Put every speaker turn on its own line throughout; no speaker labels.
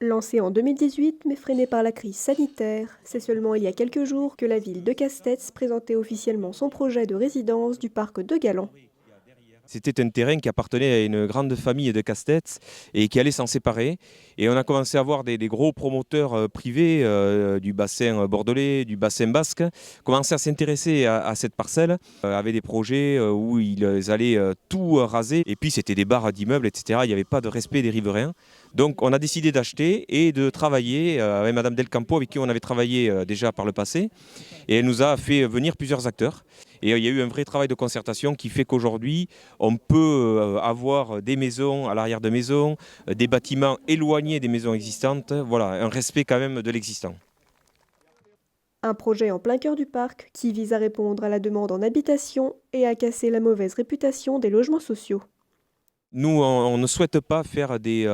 Lancé en 2018, mais freiné par la crise sanitaire, c'est seulement il y a quelques jours que la ville de Castets présentait officiellement son projet de résidence du parc de Galan.
C'était un terrain qui appartenait à une grande famille de casse-têtes et qui allait s'en séparer. Et on a commencé à voir des gros promoteurs privés du bassin bordelais, du bassin basque, commencer à s'intéresser à cette parcelle avec des projets où ils allaient tout raser. Et puis c'était des barres d'immeubles, etc. Il n'y avait pas de respect des riverains. Donc on a décidé d'acheter et de travailler avec Madame Del Campo, avec qui on avait travaillé déjà par le passé. Et elle nous a fait venir plusieurs acteurs. Et il y a eu un vrai travail de concertation qui fait qu'aujourd'hui, on peut avoir des maisons à l'arrière de maisons, des bâtiments éloignés des maisons existantes. Voilà, un respect quand même de l'existant.
Un projet en plein cœur du parc qui vise à répondre à la demande en habitation et à casser la mauvaise réputation des logements sociaux.
Nous, on ne souhaite pas faire des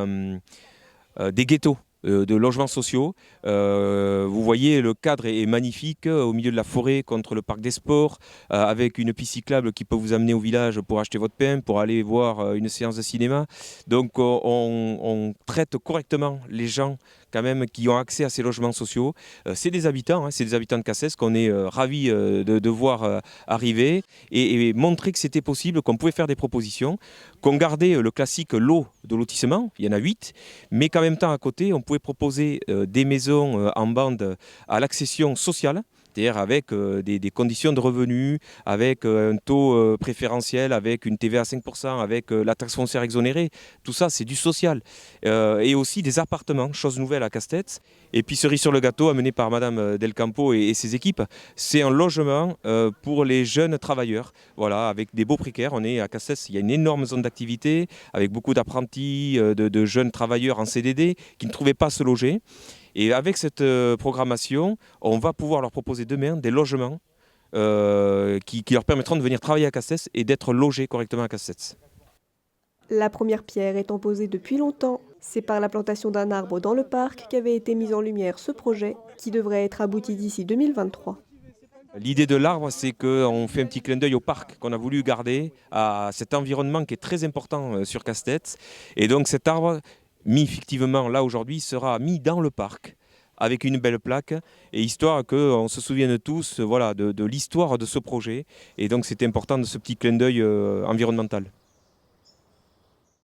ghettos de logements sociaux. Vous voyez, le cadre est magnifique au milieu de la forêt contre le parc des sports, avec une piste cyclable qui peut vous amener au village pour acheter votre pain, pour aller voir une séance de cinéma. Donc on traite correctement les gens quand même qui ont accès à ces logements sociaux. C'est des habitants, hein, c'est des habitants de Cassès qu'on est ravis de voir arriver et montrer que c'était possible, qu'on pouvait faire des propositions, qu'on gardait le classique lot de lotissement, il y en a 8, mais qu'en même temps à côté, on pouvait proposer des maisons en bande à l'accession sociale, c'est-à-dire avec des conditions de revenus, avec un taux préférentiel, avec une TVA à 5%, avec la taxe foncière exonérée. Tout ça, c'est du social. Et aussi des appartements, chose nouvelle à Castets. Et puis cerise sur le gâteau, amené par Madame Del Campo et ses équipes, c'est un logement pour les jeunes travailleurs. Voilà, avec des beaux précaires. On est à Castets, il y a une énorme zone d'activité, avec beaucoup d'apprentis, de jeunes travailleurs en CDD qui ne trouvaient pas à se loger. Et avec cette programmation, on va pouvoir leur proposer demain des logements qui leur permettront de venir travailler à Castets et d'être logés correctement à Castets.
La première pierre étant posée depuis longtemps, c'est par la plantation d'un arbre dans le parc qu'avait été mis en lumière ce projet qui devrait être abouti d'ici 2023.
L'idée de l'arbre, c'est qu'on fait un petit clin d'œil au parc qu'on a voulu garder, à cet environnement qui est très important sur Castets. Et donc cet arbre, mis fictivement là aujourd'hui, sera mis dans le parc avec une belle plaque, et histoire qu'on se souvienne tous voilà, de l'histoire de ce projet. Et donc c'était important de ce petit clin d'œil environnemental.